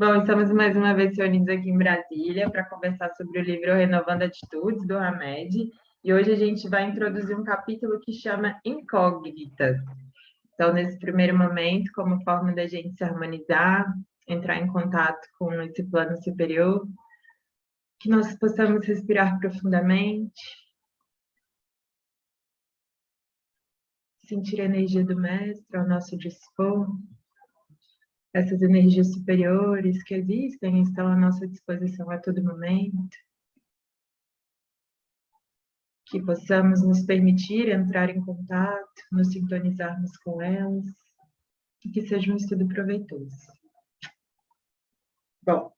Bom, estamos mais uma vez reunidos aqui em Brasília para conversar sobre o livro Renovando Atitudes, do Hamed. E hoje a gente vai introduzir um capítulo que chama Incógnitas. Então, nesse primeiro momento, como forma da gente se harmonizar, entrar em contato com esse plano superior, que nós possamos respirar profundamente, sentir a energia do Mestre ao nosso dispor, essas energias superiores que existem e estão à nossa disposição a todo momento, que possamos nos permitir entrar em contato, nos sintonizarmos com elas, e que seja um estudo proveitoso. Bom,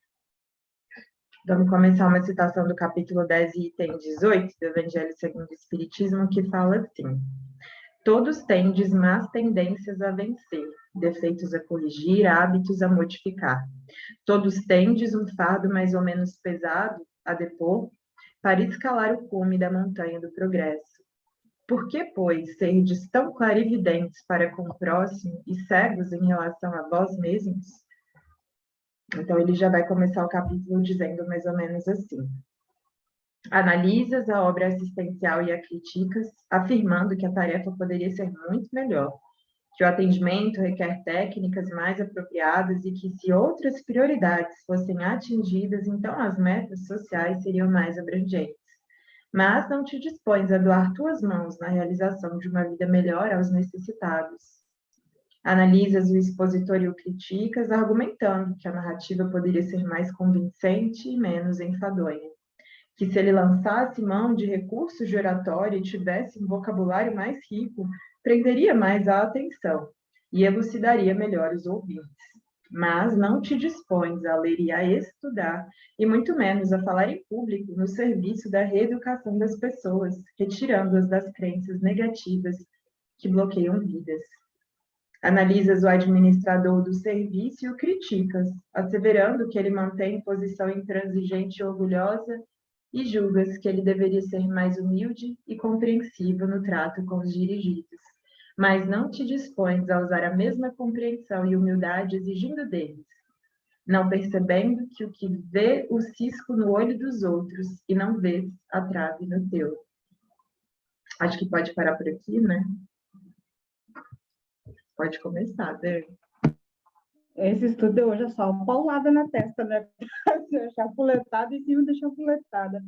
vamos começar uma citação do capítulo 10, item 18 do Evangelho segundo o Espiritismo, que fala assim: todos tendes más tendências a vencer, defeitos a corrigir, hábitos a modificar. Todos tendes um fardo mais ou menos pesado a depor, para escalar o cume da montanha do progresso. Por que, pois, serdes tão clarividentes para com o próximo e cegos em relação a vós mesmos? Então, ele já vai começar o capítulo dizendo mais ou menos assim: analisas a obra assistencial e a criticas, afirmando que a tarefa poderia ser muito melhor, que o atendimento requer técnicas mais apropriadas e que, se outras prioridades fossem atingidas, então as metas sociais seriam mais abrangentes. Mas não te dispões a doar tuas mãos na realização de uma vida melhor aos necessitados. Analisas o expositor e o criticas, argumentando que a narrativa poderia ser mais convincente e menos enfadonha, que se ele lançasse mão de recursos de oratória e tivesse um vocabulário mais rico, prenderia mais a atenção e elucidaria melhor os ouvintes. Mas não te dispões a ler e a estudar, e muito menos a falar em público no serviço da reeducação das pessoas, retirando-as das crenças negativas que bloqueiam vidas. Analisas o administrador do serviço e o criticas, asseverando que ele mantém posição intransigente e orgulhosa, e julgas que ele deveria ser mais humilde e compreensivo no trato com os dirigidos. Mas não te dispões a usar a mesma compreensão e humildade exigindo deles, não percebendo que o que vê o cisco no olho dos outros e não vês a trave no teu. Acho que pode parar por aqui, né? Pode começar, Dani. Esse estudo de hoje é só uma paulada na testa, né? Chapuletada em cima da chapuletada.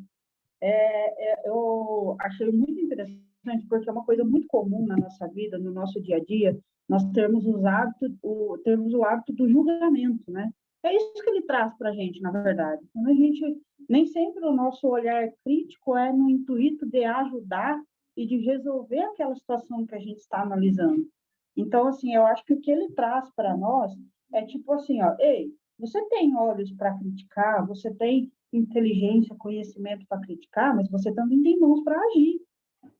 Eu achei muito interessante, porque é uma coisa muito comum na nossa vida, no nosso dia a dia, nós termos o hábito do julgamento, né? É isso que ele traz para a gente, na verdade. Quando a gente, nem sempre o nosso olhar crítico é no intuito de ajudar e de resolver aquela situação que a gente está analisando. Então, assim, eu acho que o que ele traz para nós é tipo assim, ó, ei, você tem olhos para criticar, você tem inteligência, conhecimento para criticar, mas você também tem mãos para agir.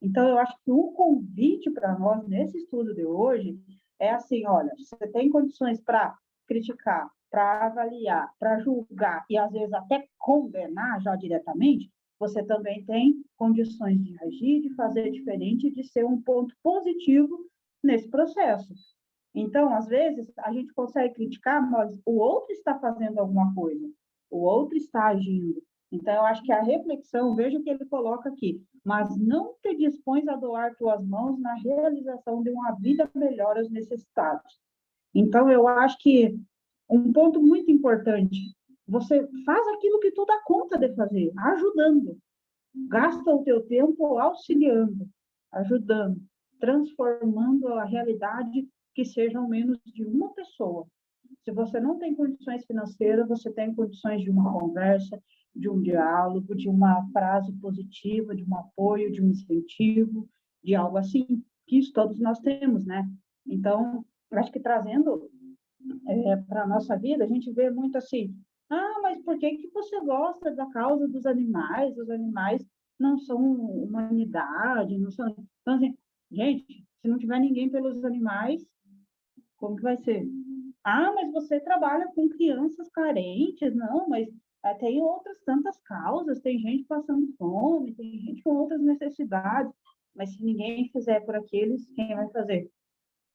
Então, eu acho que o convite para nós, nesse estudo de hoje, é assim, olha, você tem condições para criticar, para avaliar, para julgar e, às vezes, até condenar já diretamente, você também tem condições de agir, de fazer diferente, de ser um ponto positivo nesse processo. Então, às vezes, a gente consegue criticar, mas o outro está fazendo alguma coisa, o outro está agindo. Então, eu acho que a reflexão, veja o que ele coloca aqui, mas não te dispões a doar tuas mãos na realização de uma vida melhor aos necessitados. Então, eu acho que um ponto muito importante, você faz aquilo que tu dá conta de fazer, ajudando. Gasta o teu tempo auxiliando, ajudando, transformando a realidade que sejam menos de uma pessoa. Se você não tem condições financeiras, você tem condições de uma conversa, de um diálogo, de uma frase positiva, de um apoio, de um incentivo, de algo assim, que isso todos nós temos, né? Então, acho que trazendo para a nossa vida, a gente vê muito assim, mas por que que você gosta da causa dos animais? Os animais não são humanidade, não são... Então, assim, gente, se não tiver ninguém pelos animais, como que vai ser? Mas você trabalha com crianças carentes, não, mas tem outras tantas causas, tem gente passando fome, tem gente com outras necessidades, mas se ninguém fizer por aqueles, quem vai fazer?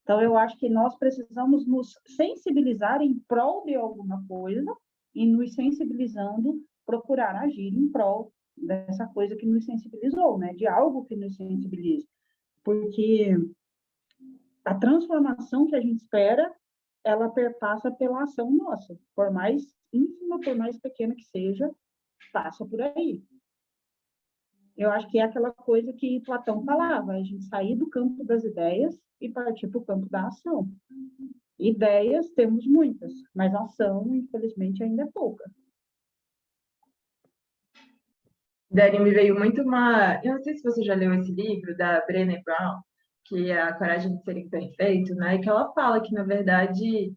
Então, eu acho que nós precisamos nos sensibilizar em prol de alguma coisa e nos sensibilizando, procurar agir em prol dessa coisa que nos sensibilizou, né? De algo que nos sensibiliza. Porque a transformação que a gente espera, ela perpassa pela ação nossa. Por mais ínfima, por mais pequena que seja, passa por aí. Eu acho que é aquela coisa que Platão falava, a gente sair do campo das ideias e partir para o campo da ação. Ideias temos muitas, mas ação, infelizmente, ainda é pouca. Dani, me veio muito uma... Eu não sei se você já leu esse livro da Brené Brown, que é A Coragem de Ser Imperfeito, né? E que ela fala que, na verdade,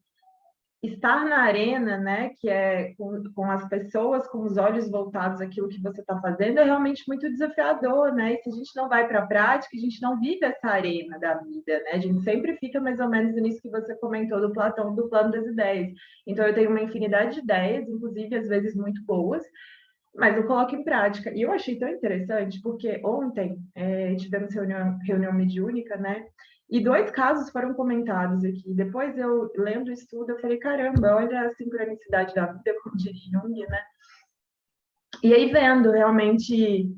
estar na arena, né, que é com as pessoas, com os olhos voltados àquilo que você está fazendo, é realmente muito desafiador, né? E se a gente não vai para a prática, a gente não vive essa arena da vida, né? A gente sempre fica mais ou menos nisso que você comentou do Platão, do plano das ideias. Então, eu tenho uma infinidade de ideias, inclusive, às vezes, muito boas, mas eu coloco em prática. E eu achei tão interessante, porque ontem tivemos reunião mediúnica, né? E dois casos foram comentados aqui. Depois eu, lendo o estudo, eu falei, caramba, olha a sincronicidade da vida, como diria Jung, né? E aí, vendo realmente,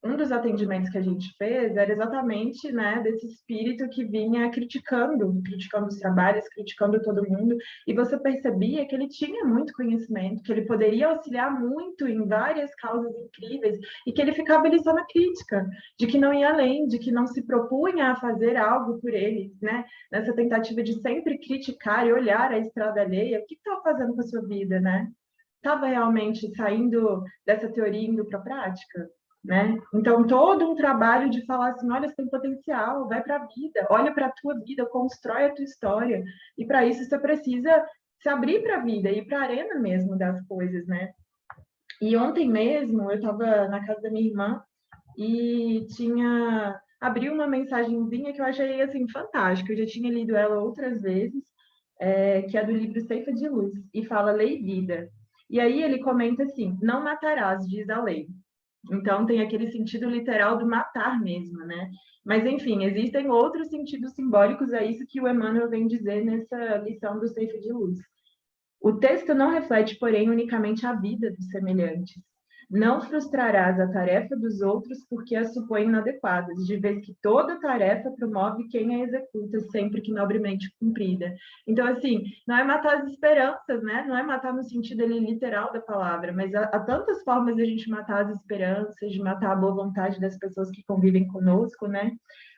um dos atendimentos que a gente fez era exatamente, né, desse espírito que vinha criticando os trabalhos, criticando todo mundo, e você percebia que ele tinha muito conhecimento, que ele poderia auxiliar muito em várias causas incríveis, e que ele ficava ali só na crítica, de que não ia além, de que não se propunha a fazer algo por ele, né, nessa tentativa de sempre criticar e olhar a estrada alheia, o que estava fazendo com a sua vida, né? Estava realmente saindo dessa teoria e indo para a prática, né? Então, todo um trabalho de falar assim, olha, você tem potencial, vai para a vida, olha para a tua vida, constrói a tua história, e para isso você precisa se abrir para a vida, ir para a arena mesmo das coisas, né? E ontem mesmo, eu estava na casa da minha irmã e abriu uma mensagenzinha que eu achei, assim, fantástica, eu já tinha lido ela outras vezes, que é do livro Ceifa de Luz, e fala lei e vida. E aí ele comenta assim: não matarás, diz a lei. Então tem aquele sentido literal do matar mesmo, né? Mas enfim, existem outros sentidos simbólicos a isso que o Emmanuel vem dizer nessa lição do Ceifa de Luz. O texto não reflete, porém, unicamente a vida dos semelhantes. Não frustrarás a tarefa dos outros porque as supõe inadequadas, de vez que toda tarefa promove quem a executa, sempre que nobremente cumprida. Então, assim, não é matar as esperanças, né? Não é matar no sentido ali, literal da palavra, mas há tantas formas de a gente matar as esperanças, de matar a boa vontade das pessoas que convivem conosco, né?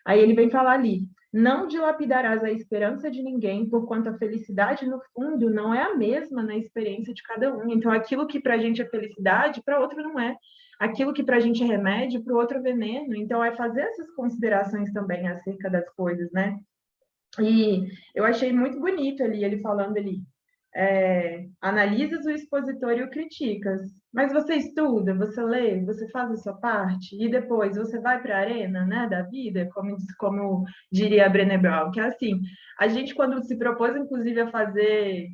Aí ele vem falar ali: não dilapidarás a esperança de ninguém, porquanto a felicidade, no fundo, não é a mesma na experiência de cada um. Então, aquilo que para a gente é felicidade, para outro não é. Aquilo que para a gente é remédio, para o outro é veneno. Então, é fazer essas considerações também acerca das coisas, né? E eu achei muito bonito ali, ele falando ali, analisas o expositor e o criticas. Mas você estuda, você lê, você faz a sua parte, e depois você vai para a arena, né, da vida, como diria a Brené Brown, que é assim, a gente quando se propôs, inclusive, a fazer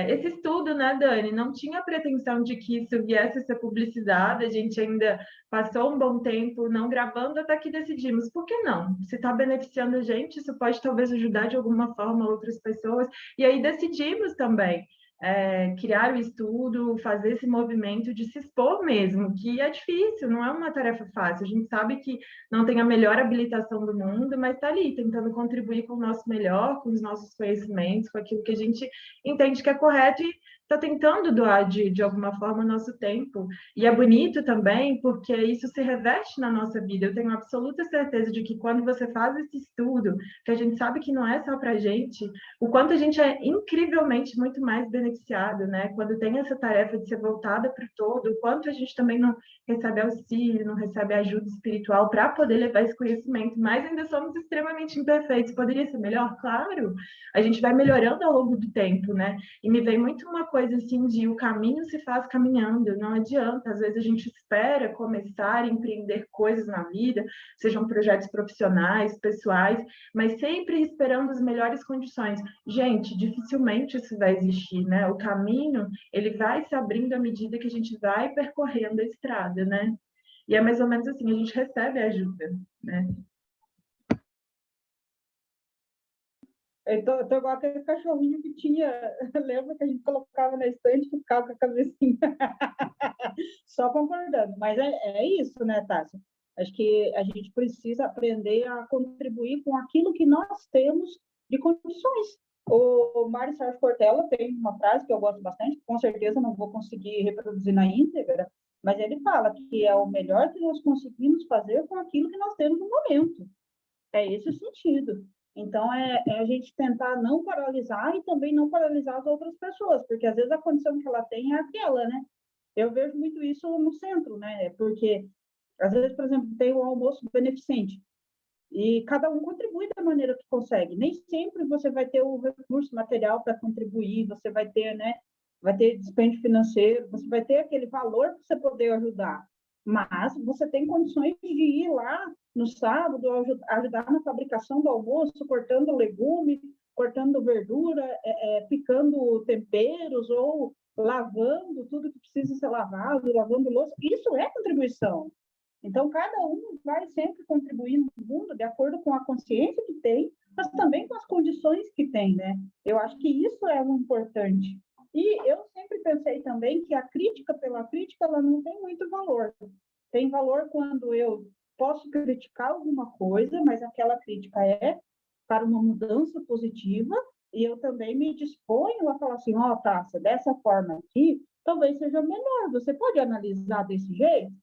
esse estudo, né, Dani, não tinha pretensão de que isso viesse a ser publicizado, a gente ainda passou um bom tempo não gravando até que decidimos, por que não? Se está beneficiando a gente, isso pode talvez ajudar de alguma forma outras pessoas, e aí decidimos também criar o estudo, fazer esse movimento de se expor mesmo, que é difícil, não é uma tarefa fácil, a gente sabe que não tem a melhor habilitação do mundo, mas está ali tentando contribuir com o nosso melhor, com os nossos conhecimentos, com aquilo que a gente entende que é correto e está tentando doar de alguma forma o nosso tempo. E é bonito também porque isso se reveste na nossa vida. Eu tenho absoluta certeza de que quando você faz esse estudo, que a gente sabe que não é só para a gente, o quanto a gente é incrivelmente muito mais beneficiado, né? Quando tem essa tarefa de ser voltada para o todo, o quanto a gente também não recebe auxílio, não recebe ajuda espiritual para poder levar esse conhecimento, mas ainda somos extremamente imperfeitos. Poderia ser melhor? Claro, a gente vai melhorando ao longo do tempo, né? E me vem muito uma coisa assim de o caminho se faz caminhando, não adianta. Às vezes a gente espera começar a empreender coisas na vida, sejam projetos profissionais, pessoais, mas sempre esperando as melhores condições. Gente, dificilmente isso vai existir, né? O caminho, ele vai se abrindo à medida que a gente vai percorrendo a estrada, né? E é mais ou menos assim, a gente recebe ajuda, né? Eu tô igual aquele cachorrinho que tinha, lembra que a gente colocava na estante e ficava com a cabecinha só concordando. Mas é isso, né, Tássia? Acho que a gente precisa aprender a contribuir com aquilo que nós temos de condições. O Mário Sérgio Cortella tem uma frase que eu gosto bastante, com certeza não vou conseguir reproduzir na íntegra, mas ele fala que é o melhor que nós conseguimos fazer com aquilo que nós temos no momento. É esse o sentido. Então, é a gente tentar não paralisar e também não paralisar as outras pessoas, porque às vezes a condição que ela tem é aquela, né? Eu vejo muito isso no centro, né? Porque, às vezes, por exemplo, tem o almoço beneficente e cada um contribui da maneira que consegue. Nem sempre você vai ter o recurso material para contribuir, você vai ter, né? Vai ter dispêndio financeiro, você vai ter aquele valor para você poder ajudar. Mas você tem condições de ir lá no sábado, ajudar na fabricação do almoço, cortando legume, cortando verdura, picando temperos ou lavando tudo que precisa ser lavado, lavando louça. Isso é contribuição. Então, cada um vai sempre contribuir no mundo de acordo com a consciência que tem, mas também com as condições que tem, né? Eu acho que isso é o importante. E eu sempre pensei também que a crítica pela crítica, ela não tem muito valor. Tem valor quando eu posso criticar alguma coisa, mas aquela crítica é para uma mudança positiva, e eu também me disponho a falar assim, ó, Tássia, dessa forma aqui, talvez seja melhor. Você pode analisar desse jeito? O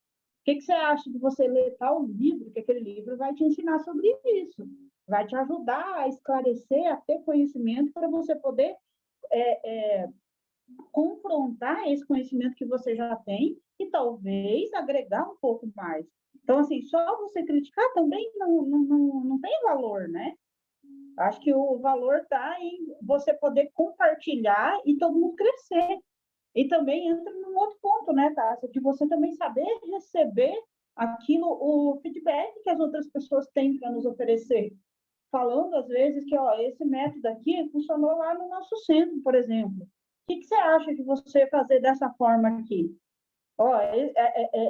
que você acha de você ler tal livro, que aquele livro vai te ensinar sobre isso? Vai te ajudar a esclarecer, a ter conhecimento para você poder confrontar esse conhecimento que você já tem e talvez agregar um pouco mais. Então, assim, só você criticar também não tem valor, né? Acho que o valor está em você poder compartilhar e todo mundo crescer. E também entra num outro ponto, né, Tássia? De você também saber receber aquilo, o feedback que as outras pessoas têm para nos oferecer. Falando, às vezes, que ó, esse método aqui funcionou lá no nosso centro, por exemplo. O que você acha de você fazer dessa forma aqui? Ó,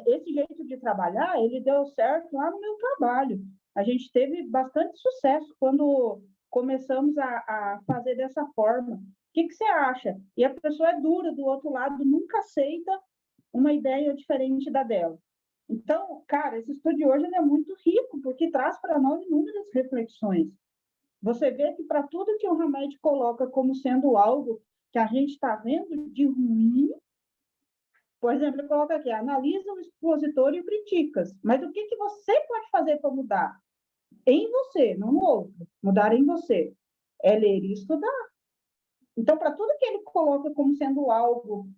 esse jeito de trabalhar, ele deu certo lá no meu trabalho. A gente teve bastante sucesso quando começamos a fazer dessa forma. O que você acha? E a pessoa é dura do outro lado, nunca aceita uma ideia diferente da dela. Então, cara, esse estudo de hoje é muito rico, porque traz para nós inúmeras reflexões. Você vê que para tudo que o Hamed coloca como sendo algo que a gente está vendo de ruim, por exemplo, ele coloca aqui, analisa o expositor e criticas. Mas o que você pode fazer para mudar? Em você, não no outro. Mudar em você. É ler e estudar. Então, para tudo que ele coloca como sendo algo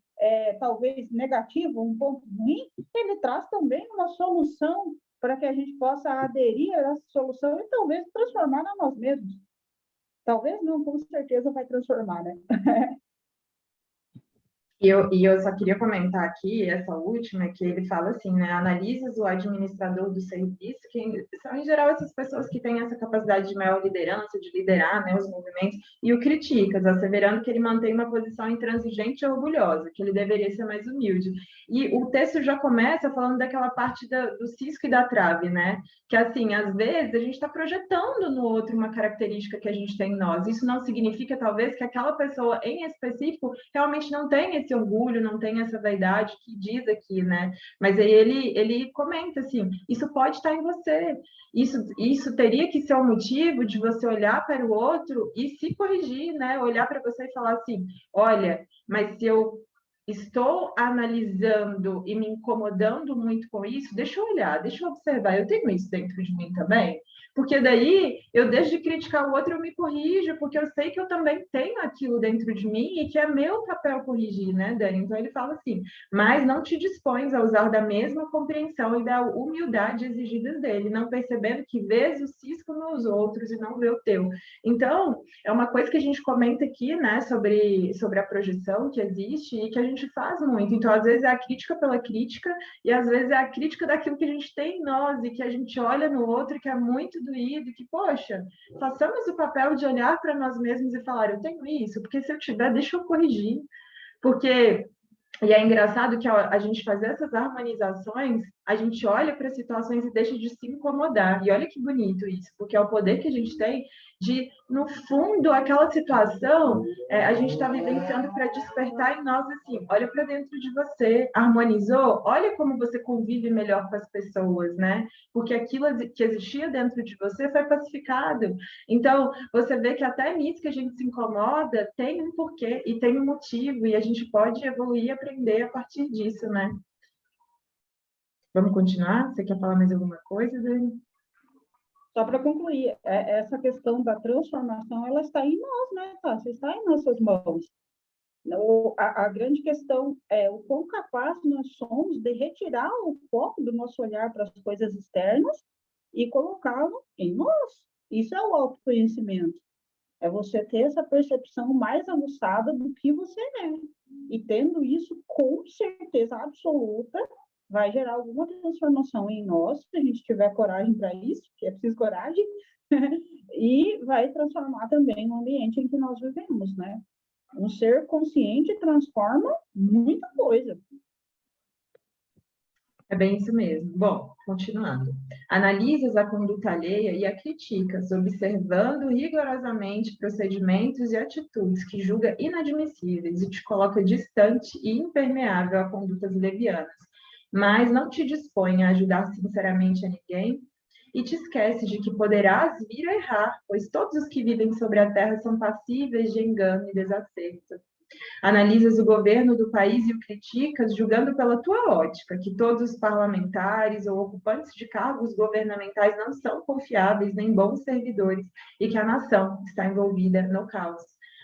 talvez negativo, um ponto ruim, ele traz também uma solução para que a gente possa aderir a essa solução e talvez transformar na nós mesmos. Talvez não, com certeza vai transformar, né? E eu só queria comentar aqui, essa última, que ele fala assim, né? Analisas o administrador do serviço, que são, em geral, essas pessoas que têm essa capacidade de maior liderança, de liderar, né, os movimentos, e o criticas, asseverando que ele mantém uma posição intransigente e orgulhosa, que ele deveria ser mais humilde. E o texto já começa falando daquela parte do cisco e da trave, né? Que, assim, às vezes a gente está projetando no outro uma característica que a gente tem em nós. Isso não significa, talvez, que aquela pessoa em específico realmente não tenha esse orgulho, não tem essa vaidade que diz aqui, né? Mas aí ele comenta assim, isso pode estar em você, isso teria que ser um motivo de você olhar para o outro e se corrigir, né? Olhar para você e falar assim, olha, mas se eu estou analisando e me incomodando muito com isso, deixa eu olhar, deixa eu observar, eu tenho isso dentro de mim também? Porque daí eu deixo de criticar o outro, eu me corrijo, porque eu sei que eu também tenho aquilo dentro de mim e que é meu papel corrigir, né, Dani? Então ele fala assim, mas não te dispões a usar da mesma compreensão e da humildade exigidas dele, não percebendo que vês o cisco nos outros e não vê o teu. Então, é uma coisa que a gente comenta aqui, né, sobre a projeção que existe e que a gente faz muito. Então, às vezes é a crítica pela crítica e às vezes é a crítica daquilo que a gente tem em nós e que a gente olha no outro que é muito doído e que, poxa, façamos o papel de olhar para nós mesmos e falar, eu tenho isso, porque se eu tiver, deixa eu corrigir. Porque e é engraçado que a gente fazer essas harmonizações a gente olha para as situações e deixa de se incomodar. E olha que bonito isso, porque é o poder que a gente tem de, no fundo, aquela situação, a gente está vivenciando para despertar em nós assim, olha para dentro de você, harmonizou? Olha como você convive melhor com as pessoas, né? Porque aquilo que existia dentro de você foi pacificado. Então, você vê que até nisso que a gente se incomoda, tem um porquê e tem um motivo, e a gente pode evoluir e aprender a partir disso, né? Vamos continuar? Você quer falar mais alguma coisa, Dani? Só para concluir, essa questão da transformação, ela está em nós, né, Tássia? Está em nossas mãos. A grande questão é o quão capaz nós somos de retirar o foco do nosso olhar para as coisas externas e colocá-lo em nós. Isso é o autoconhecimento. É você ter essa percepção mais aguçada do que você é. E tendo isso, com certeza absoluta, vai gerar alguma transformação em nós, se a gente tiver coragem para isso, que é preciso coragem, e vai transformar também o ambiente em que nós vivemos, né? Um ser consciente transforma muita coisa. É bem isso mesmo. Bom, continuando. Analisas a conduta alheia e a criticas, observando rigorosamente procedimentos e atitudes que julga inadmissíveis e te coloca distante e impermeável a condutas levianas, mas não te dispõe a ajudar sinceramente a ninguém e te esquece de que poderás vir a errar, pois todos os que vivem sobre a terra são passíveis de engano e desacerto. Analisas o governo do país e o criticas, julgando pela tua ótica que todos os parlamentares ou ocupantes de cargos governamentais não são confiáveis nem bons servidores e que a nação está envolvida no caos.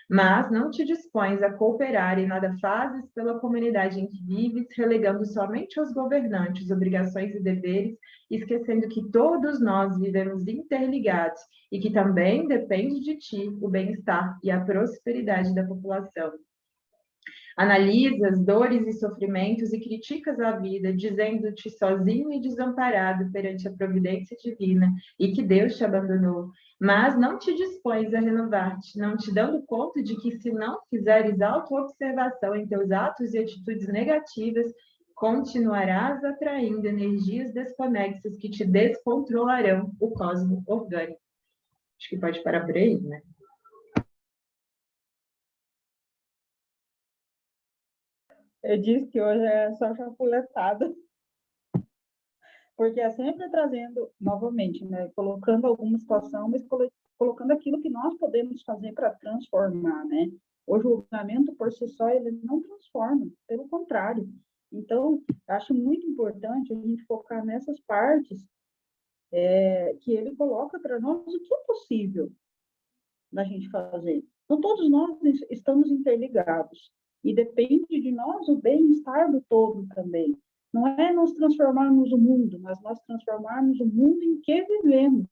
Mas não te dispões a cooperar e nada fazes pela comunidade em que vives, relegando somente aos governantes obrigações e deveres, esquecendo que todos nós vivemos interligados e que também depende de ti o bem-estar e a prosperidade da população. Analisas dores e sofrimentos e criticas a vida, dizendo-te sozinho e desamparado perante a providência divina e que Deus te abandonou. Mas não te dispões a renovar-te, não te dando conta de que, se não fizeres auto-observação em teus atos e atitudes negativas, continuarás atraindo energias desconexas que te descontrolarão o cosmo orgânico. Acho que pode parar por aí, né? Eu disse que hoje é só chapuletada, porque é sempre trazendo, novamente, né, colocando alguma situação, mas colocando aquilo que nós podemos fazer para transformar, né? O julgamento por si só, ele não transforma, pelo contrário. Então, acho muito importante a gente focar nessas partes que ele coloca para nós o que é possível da gente fazer. Então, todos nós estamos interligados. E depende de nós o bem-estar do todo também. Não é nós transformarmos o mundo, mas nós transformarmos o mundo em que vivemos.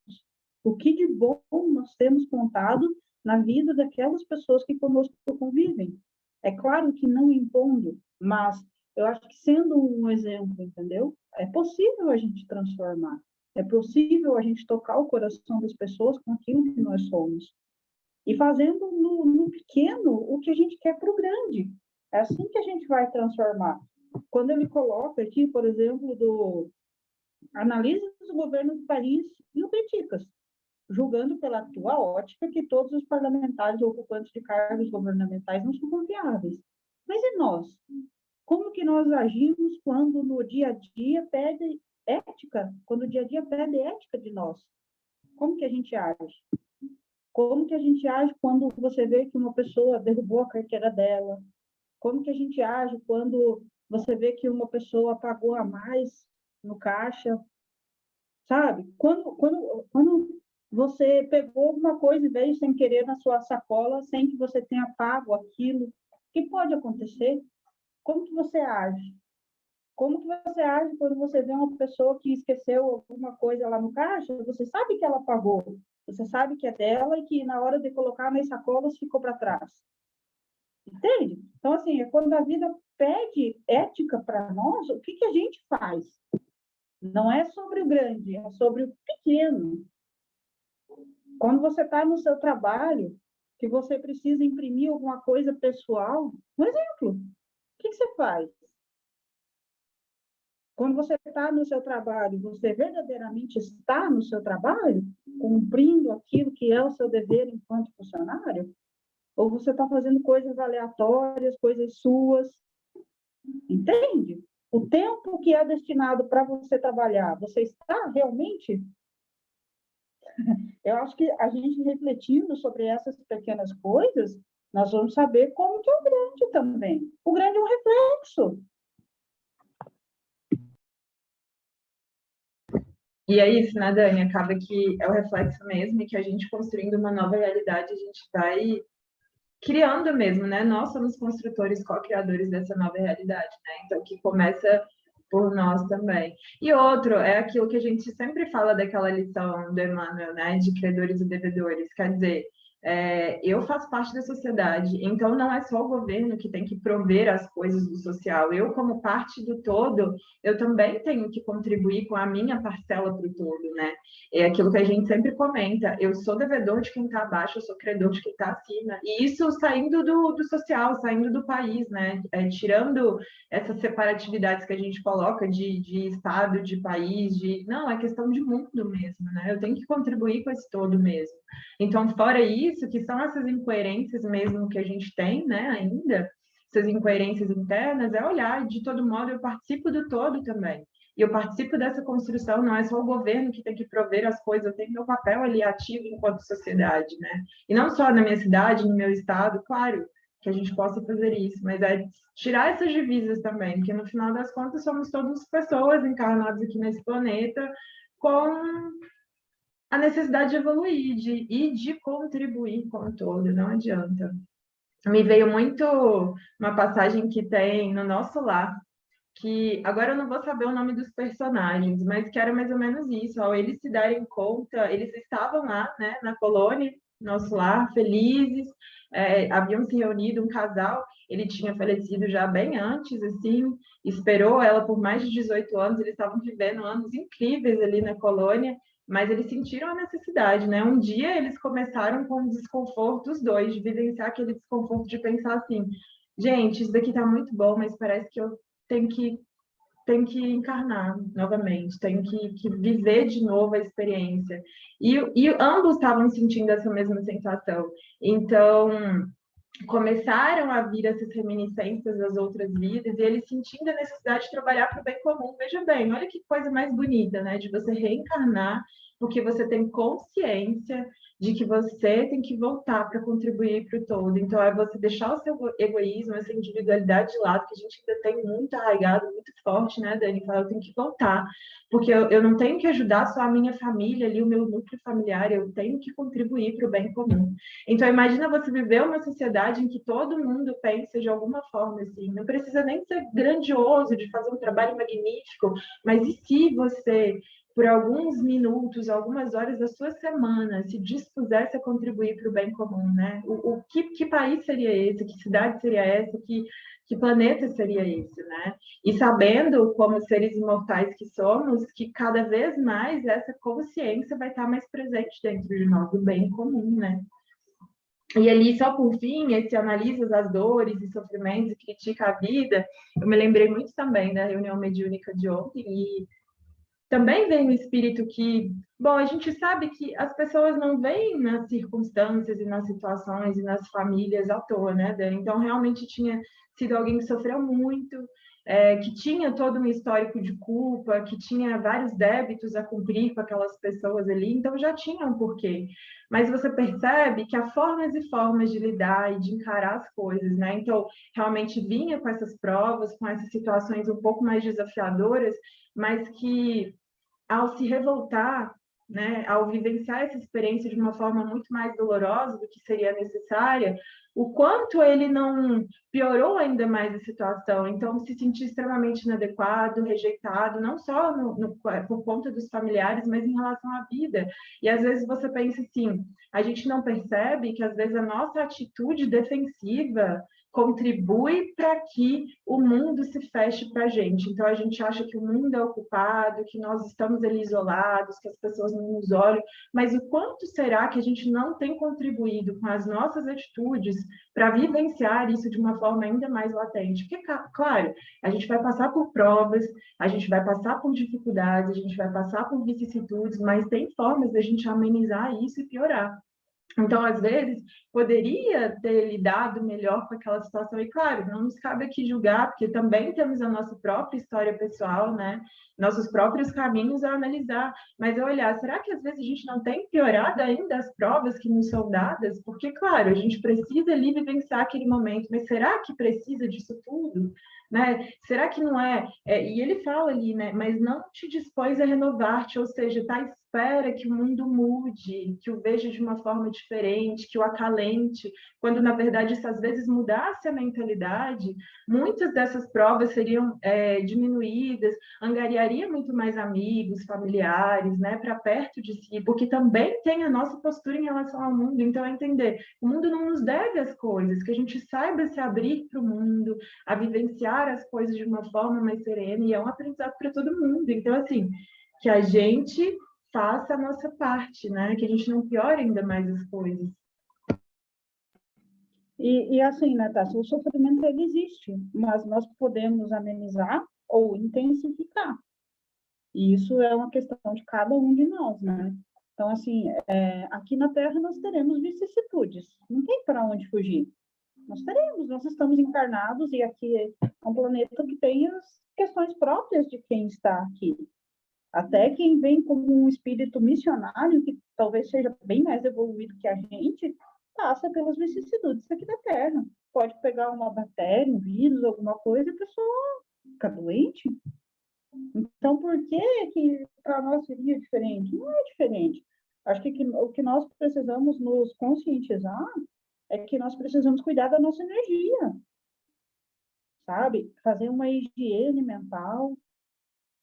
O que de bom nós temos contado na vida daquelas pessoas que conosco convivem. É claro que não impondo, mas eu acho que sendo um exemplo, entendeu? É possível a gente transformar. É possível a gente tocar o coração das pessoas com aquilo que nós somos. E fazendo no pequeno o que a gente quer para o grande. É assim que a gente vai transformar. Quando ele coloca aqui, por exemplo, analisa o governo do país e o criticas, julgando pela tua ótica que todos os parlamentares ou ocupantes de cargos governamentais não são confiáveis. Mas e nós? Como que nós agimos quando no dia a dia pede ética? Quando o dia a dia pede ética de nós? Como que a gente age? Como que a gente age quando você vê que uma pessoa derrubou a carteira dela? Como que a gente age quando você vê que uma pessoa pagou a mais no caixa? Sabe? Quando você pegou alguma coisa e veio sem querer na sua sacola, sem que você tenha pago aquilo, o que pode acontecer? Como que você age? Como que você age quando você vê uma pessoa que esqueceu alguma coisa lá no caixa? Você sabe que ela pagou, você sabe que é dela e que na hora de colocar nas sacolas ficou para trás. Entende? Então, assim, é quando a vida pede ética para nós, o que a gente faz? Não é sobre o grande, é sobre o pequeno. Quando você está no seu trabalho, que você precisa imprimir alguma coisa pessoal, um exemplo, o que você faz? Quando você está no seu trabalho, você verdadeiramente está no seu trabalho, cumprindo aquilo que é o seu dever enquanto funcionário? Ou você está fazendo coisas aleatórias, coisas suas? Entende? O tempo que é destinado para você trabalhar, você está realmente... Eu acho que a gente refletindo sobre essas pequenas coisas, nós vamos saber como que é o grande também. O grande é um reflexo. E é isso, né, Dani? Acaba que é o reflexo mesmo, e que a gente construindo uma nova realidade, a gente vai criando mesmo, né? Nós somos construtores, co-criadores dessa nova realidade, né? Então, que começa por nós também. E outro, é aquilo que a gente sempre fala daquela lição do Emmanuel, né? De credores e devedores. Quer dizer, eu faço parte da sociedade, então não é só o governo que tem que prover as coisas do social. Eu, como parte do todo, eu também tenho que contribuir com a minha parcela para o todo, né? É aquilo que a gente sempre comenta. Eu sou devedor de quem está abaixo, eu sou credor de quem está acima. E isso saindo do social, saindo do país, né? Tirando essas separatividades que a gente coloca de estado, de país, não, é questão de mundo mesmo, né? Eu tenho que contribuir com esse todo mesmo. Então, fora isso, que são essas incoerências mesmo que a gente tem, né, ainda, essas incoerências internas, é olhar, de todo modo, eu participo do todo também. E eu participo dessa construção, não é só o governo que tem que prover as coisas, eu tenho meu papel ali ativo enquanto sociedade, né? E não só na minha cidade, no meu estado, claro, que a gente possa fazer isso, mas é tirar essas divisas também, porque no final das contas somos todas pessoas encarnadas aqui nesse planeta com a necessidade de evoluir e de contribuir com o todo, não adianta. Me veio muito uma passagem que tem no Nosso Lar, que agora eu não vou saber o nome dos personagens, mas que era mais ou menos isso, ao eles se darem conta, eles estavam lá, né, na colônia, Nosso Lar, felizes, haviam se reunido um casal, ele tinha falecido já bem antes, assim, esperou ela por mais de 18 anos, eles estavam vivendo anos incríveis ali na colônia, mas eles sentiram a necessidade, né? Um dia eles começaram com o desconforto, os dois, de vivenciar aquele desconforto de pensar assim, gente, isso daqui tá muito bom, mas parece que eu tenho que encarnar novamente, tenho que viver de novo a experiência. E ambos estavam sentindo essa mesma sensação. Então, começaram a vir essas reminiscências das outras vidas e eles sentindo a necessidade de trabalhar para o bem comum. Veja bem, olha que coisa mais bonita, né? De você reencarnar, porque você tem consciência de que você tem que voltar para contribuir para o todo. Então, é você deixar o seu egoísmo, essa individualidade de lado, que a gente ainda tem muito arraigado, muito forte, né, Dani? Fala, eu tenho que voltar, porque eu não tenho que ajudar só a minha família ali, o meu núcleo familiar, eu tenho que contribuir para o bem comum. Então, imagina você viver uma sociedade em que todo mundo pensa de alguma forma assim. Não precisa nem ser grandioso, de fazer um trabalho magnífico, mas e se você, por alguns minutos, algumas horas da sua semana, se dispusesse a contribuir para o bem comum, né? Que país seria esse? Que cidade seria essa? Que planeta seria esse, né? E sabendo, como seres imortais que somos, que cada vez mais essa consciência vai estar mais presente dentro de nós, do bem comum, né? E ali, só por fim, esse analisa as dores e sofrimentos e critica a vida, eu me lembrei muito também da reunião mediúnica de ontem, e também vem o espírito que, bom, a gente sabe que as pessoas não vêm nas circunstâncias e nas situações e nas famílias à toa, né, Dani? Então, realmente tinha sido alguém que sofreu muito, que tinha todo um histórico de culpa, que tinha vários débitos a cumprir com aquelas pessoas ali, então já tinha um porquê. Mas você percebe que há formas e formas de lidar e de encarar as coisas, né? Então, realmente vinha com essas provas, com essas situações um pouco mais desafiadoras, mas que ao se revoltar, né, ao vivenciar essa experiência de uma forma muito mais dolorosa do que seria necessária, o quanto ele não piorou ainda mais a situação. Então, se sentir extremamente inadequado, rejeitado, não só por conta dos familiares, mas em relação à vida. E às vezes você pensa assim, a gente não percebe que às vezes a nossa atitude defensiva contribui para que o mundo se feche para a gente. Então, a gente acha que o mundo é ocupado, que nós estamos ali isolados, que as pessoas não nos olham, mas o quanto será que a gente não tem contribuído com as nossas atitudes para vivenciar isso de uma forma ainda mais latente. Porque, claro, a gente vai passar por provas, a gente vai passar por dificuldades, a gente vai passar por vicissitudes, mas tem formas da gente amenizar isso e piorar. Então, às vezes, poderia ter lidado melhor com aquela situação. E, claro, não nos cabe aqui julgar, porque também temos a nossa própria história pessoal, né? Nossos próprios caminhos a analisar. Mas eu olhar, será que às vezes a gente não tem piorado ainda as provas que nos são dadas? Porque, claro, a gente precisa ali vivenciar aquele momento, mas será que precisa disso tudo? Né? Será que não é? E ele fala ali, né? Mas não te dispões a renovar-te, ou seja, está à espera que o mundo mude, que o veja de uma forma diferente, que o acalente, quando na verdade, se às vezes mudasse a mentalidade, muitas dessas provas seriam diminuídas, angariaria muito mais amigos, familiares, né, para perto de si, porque também tem a nossa postura em relação ao mundo. Então, é entender, o mundo não nos deve as coisas, que a gente saiba se abrir para o mundo, a vivenciar as coisas de uma forma mais serena, e é um aprendizado para todo mundo. Então, assim, que a gente faça a nossa parte, né? Que a gente não piore ainda mais as coisas. E assim, né, Tássia, o sofrimento ele existe, mas nós podemos amenizar ou intensificar. E isso é uma questão de cada um de nós, né? Então, assim, aqui na Terra nós teremos vicissitudes, não tem para onde fugir. Nós estamos encarnados e aqui é um planeta que tem as questões próprias de quem está aqui. Até quem vem como um espírito missionário, que talvez seja bem mais evoluído que a gente, passa pelas vicissitudes aqui da Terra. Pode pegar uma bactéria, um vírus, alguma coisa, e a pessoa fica doente. Então, por que para nós seria diferente? Não é diferente. Acho que o que nós precisamos nos conscientizar é que nós precisamos cuidar da nossa energia, sabe? Fazer uma higiene mental,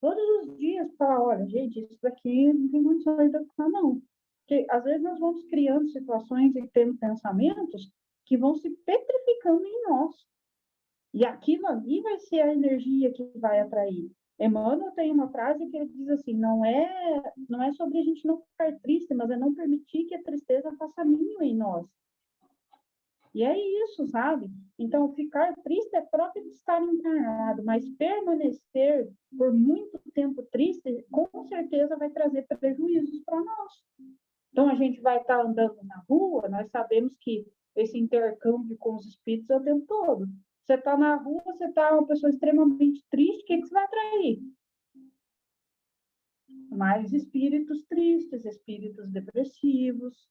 todos os dias falar, olha, gente, isso daqui não tem condições de acontecer, não. Porque às vezes nós vamos criando situações e tendo pensamentos que vão se petrificando em nós. E aquilo ali vai ser a energia que vai atrair. Emmanuel tem uma frase que ele diz assim, não é sobre a gente não ficar triste, mas é não permitir que a tristeza faça ninho em nós. E é isso, sabe? Então, ficar triste é próprio de estar encarnado, mas permanecer por muito tempo triste, com certeza vai trazer prejuízos para nós. Então, a gente vai estar andando na rua, nós sabemos que esse intercâmbio com os espíritos é o tempo todo. Você está na rua, você está uma pessoa extremamente triste, o que você vai atrair? Mais espíritos tristes, espíritos depressivos.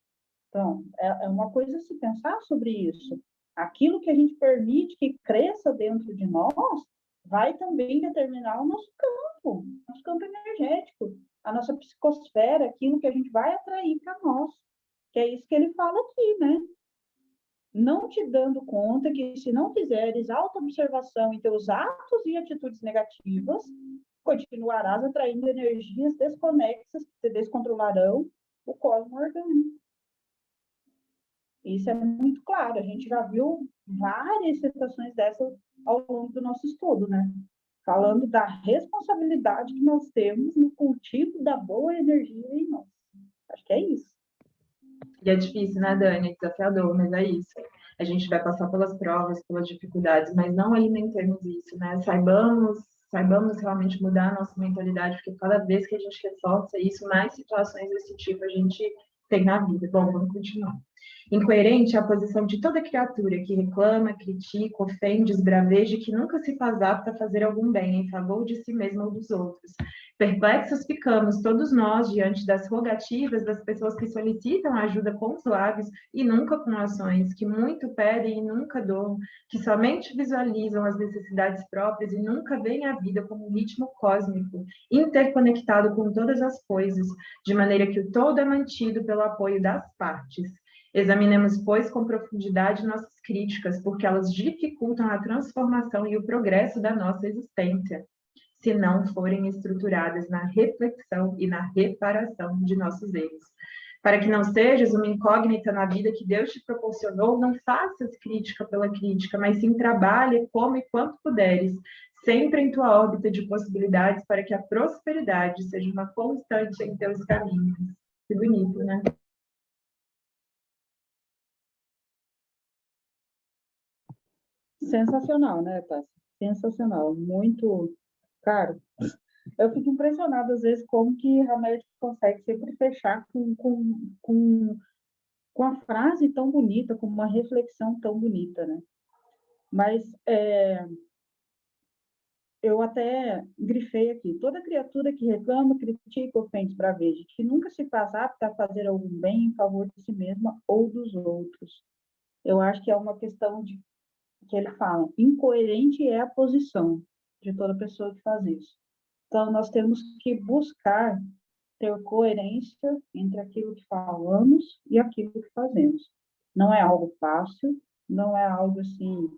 Então, é uma coisa se pensar sobre isso. Aquilo que a gente permite que cresça dentro de nós vai também determinar o nosso campo energético, a nossa psicosfera, aquilo que a gente vai atrair para nós. Que é isso que ele fala aqui, né? Não te dando conta que se não fizeres autoobservação em teus atos e atitudes negativas, continuarás atraindo energias desconexas que te descontrolarão o cosmos orgânico. Isso é muito claro, a gente já viu várias situações dessas ao longo do nosso estudo, né? Falando da responsabilidade que nós temos no cultivo da boa energia em nós. Acho que é isso. E é difícil, né, Dani? É desafiador, mas é isso. A gente vai passar pelas provas, pelas dificuldades, mas não alimentemos isso, né? Saibamos realmente mudar a nossa mentalidade, porque cada vez que a gente reforça isso, mais situações desse tipo a gente tem na vida. Bom, vamos continuar. Incoerente é a posição de toda criatura que reclama, critica, ofende, esbraveja e que nunca se faz apta a fazer algum bem em favor de si mesmo ou dos outros. Perplexos ficamos todos nós diante das rogativas das pessoas que solicitam ajuda com os lábios e nunca com ações, que muito pedem e nunca doam, que somente visualizam as necessidades próprias e nunca veem a vida como um ritmo cósmico, interconectado com todas as coisas, de maneira que o todo é mantido pelo apoio das partes. Examinemos, pois, com profundidade nossas críticas, porque elas dificultam a transformação e o progresso da nossa existência, se não forem estruturadas na reflexão e na reparação de nossos erros. Para que não sejas uma incógnita na vida que Deus te proporcionou, não faças crítica pela crítica, mas sim trabalhe como e quanto puderes, sempre em tua órbita de possibilidades, para que a prosperidade seja uma constante em teus caminhos. Que bonito, né? Sensacional, né, Tassi? Sensacional. Muito, cara, eu fico impressionada às vezes como que a Hamed consegue sempre fechar com a frase tão bonita, com uma reflexão tão bonita, né? Mas eu até grifei aqui, toda criatura que reclama, critica, ofende, braveja, que nunca se faz apta a fazer algum bem em favor de si mesma ou dos outros. Eu acho que é uma questão de que ele fala, incoerente é a posição de toda pessoa que faz isso. Então, nós temos que buscar ter coerência entre aquilo que falamos e aquilo que fazemos. Não é algo fácil, não é algo assim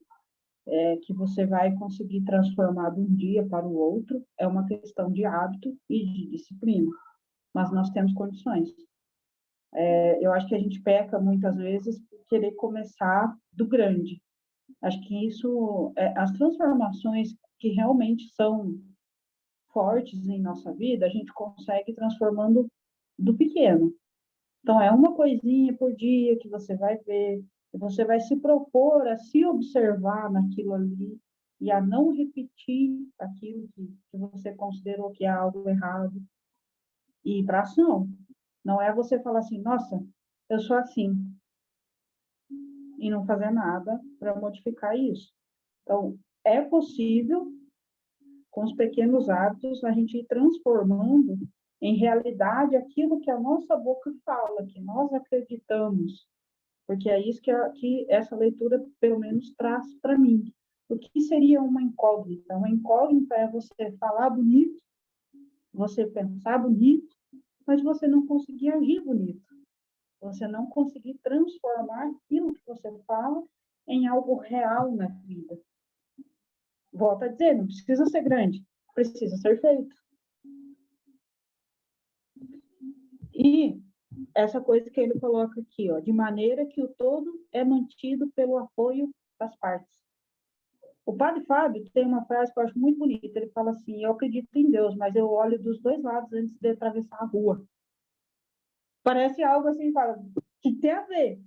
que você vai conseguir transformar de um dia para o outro, é uma questão de hábito e de disciplina, mas nós temos condições. Eu acho que a gente peca muitas vezes por querer começar do grande. Acho que isso, as transformações que realmente são fortes em nossa vida, a gente consegue transformando do pequeno. Então, é uma coisinha por dia que você vai ver, e você vai se propor a se observar naquilo ali e a não repetir aquilo que você considerou que é algo errado e ir para ação. Não é você falar assim, nossa, eu sou assim, e não fazer nada para modificar isso. Então, é possível, com os pequenos hábitos, a gente ir transformando em realidade aquilo que a nossa boca fala, que nós acreditamos, porque é isso que essa leitura, pelo menos, traz para mim. O que seria uma incógnita? Uma incógnita é você falar bonito, você pensar bonito, mas você não conseguir agir bonito. Você não conseguir transformar aquilo que você fala em algo real na vida. Volto a dizer, não precisa ser grande, precisa ser feito. E essa coisa que ele coloca aqui, ó, de maneira que o todo é mantido pelo apoio das partes. O padre Fábio tem uma frase que eu acho muito bonita. Ele fala assim: eu acredito em Deus, mas eu olho dos dois lados antes de atravessar a rua. Parece algo assim, fala, que tem a ver.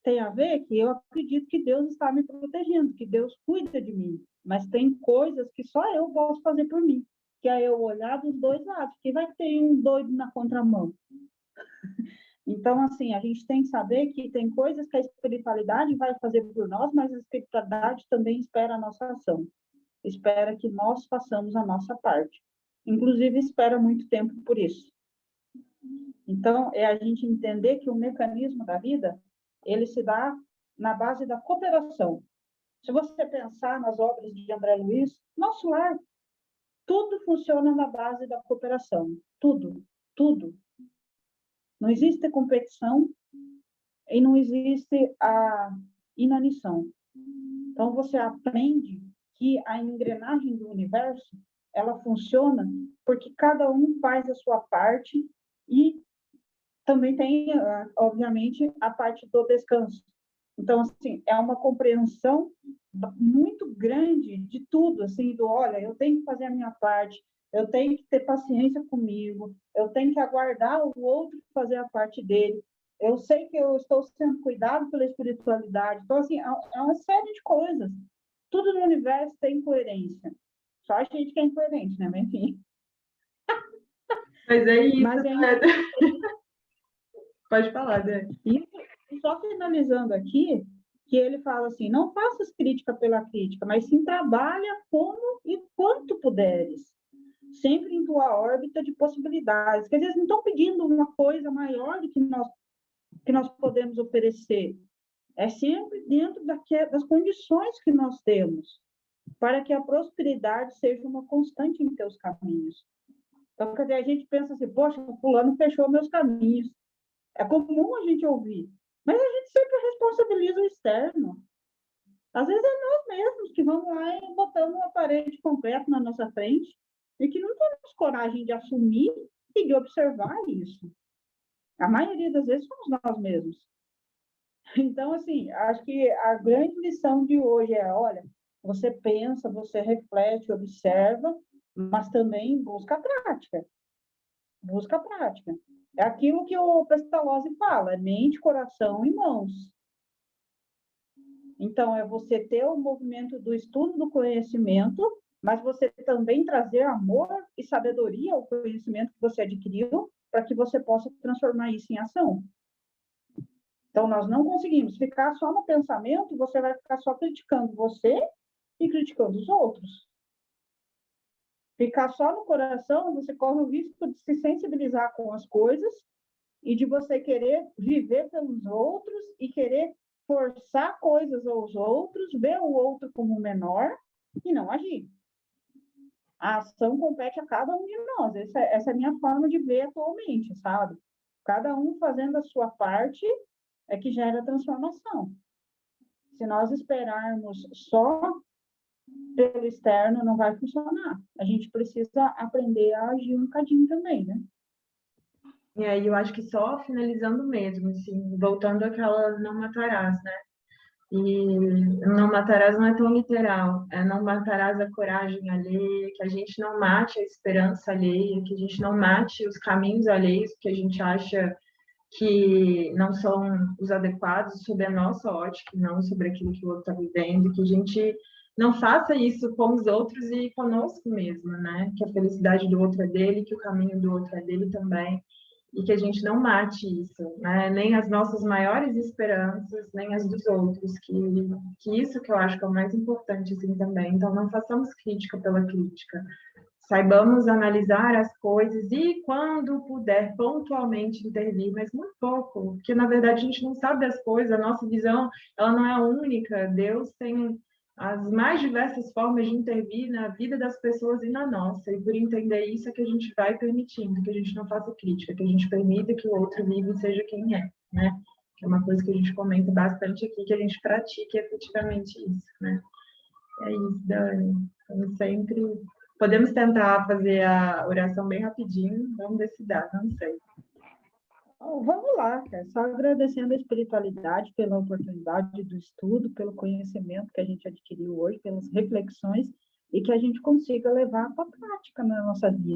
Tem a ver que eu acredito que Deus está me protegendo, que Deus cuida de mim. Mas tem coisas que só eu posso fazer por mim, que é eu olhar dos dois lados, que vai ter um doido na contramão. Então, assim, a gente tem que saber que tem coisas que a espiritualidade vai fazer por nós, mas a espiritualidade também espera a nossa ação. Espera que nós façamos a nossa parte. Inclusive, espera muito tempo por isso. Então, é a gente entender que o mecanismo da vida, ele se dá na base da cooperação. Se você pensar nas obras de André Luiz, nosso lar, tudo funciona na base da cooperação. Tudo, tudo. Não existe competição e não existe a inanição. Então, você aprende que a engrenagem do universo, ela funciona porque cada um faz a sua parte e também tem, obviamente, a parte do descanso. Então, assim, é uma compreensão muito grande de tudo, assim, do, olha, eu tenho que fazer a minha parte, eu tenho que ter paciência comigo, eu tenho que aguardar o outro fazer a parte dele, eu sei que eu estou sendo cuidado pela espiritualidade. Então, assim, é uma série de coisas. Tudo no universo tem coerência. Só a gente que é incoerente, né? Mas, enfim. Mas é isso, Mas é né? Pode falar, Dani. E só finalizando aqui, que ele fala assim, não faças crítica pela crítica, mas sim trabalha como e quanto puderes, sempre em tua órbita de possibilidades. Quer dizer, não estão pedindo uma coisa maior do que nós podemos oferecer. É sempre dentro das condições que nós temos, para que a prosperidade seja uma constante em teus caminhos. Então, quer dizer, a gente pensa assim, poxa, o fulano fechou meus caminhos. É comum a gente ouvir, mas a gente sempre responsabiliza o externo. Às vezes é nós mesmos que vamos lá e botamos uma parede de concreto na nossa frente e que não temos coragem de assumir e de observar isso. A maioria das vezes somos nós mesmos. Então, assim, acho que a grande lição de hoje é, olha, você pensa, você reflete, observa, mas também busca a prática. Busca a prática. É aquilo que o Pestalozzi fala, é mente, coração e mãos. Então, é você ter o movimento do estudo do conhecimento, mas você também trazer amor e sabedoria ao conhecimento que você adquiriu, para que você possa transformar isso em ação. Então, nós não conseguimos ficar só no pensamento, você vai ficar só criticando você e criticando os outros. Ficar só no coração, você corre o risco de se sensibilizar com as coisas e de você querer viver pelos outros e querer forçar coisas aos outros, ver o outro como menor e não agir. A ação compete a cada um de nós. Essa é a minha forma de ver atualmente, sabe? Cada um fazendo a sua parte é que gera transformação. Se nós esperarmos só pelo externo, não vai funcionar. A gente precisa aprender a agir um bocadinho também, né? E aí eu acho que só finalizando mesmo, assim, voltando àquela não matarás, né? E não matarás não é tão literal, é não matarás a coragem alheia, que a gente não mate a esperança alheia, que a gente não mate os caminhos alheios que a gente acha que não são os adequados sob a nossa ótica, não sobre aquilo que o outro está vivendo, que a gente não faça isso com os outros e conosco mesmo, né? Que a felicidade do outro é dele, que o caminho do outro é dele também, e que a gente não mate isso, né? Nem as nossas maiores esperanças, nem as dos outros, que isso que eu acho que é o mais importante, assim, também. Então, não façamos crítica pela crítica, saibamos analisar as coisas e, quando puder, pontualmente intervir, mas muito pouco, porque, na verdade, a gente não sabe das coisas, a nossa visão, ela não é única, Deus tem as mais diversas formas de intervir na vida das pessoas e na nossa, e por entender isso é que a gente vai permitindo, que a gente não faça crítica, que a gente permita que o outro viva e seja quem é, né? Que é uma coisa que a gente comenta bastante aqui, que a gente pratique efetivamente isso, né? É isso, Dani, como sempre. Podemos tentar fazer a oração bem rapidinho, vamos ver se dá, não sei. Vamos lá, cara. Só agradecendo a espiritualidade pela oportunidade do estudo, pelo conhecimento que a gente adquiriu hoje, pelas reflexões, e que a gente consiga levar para a prática na nossa vida.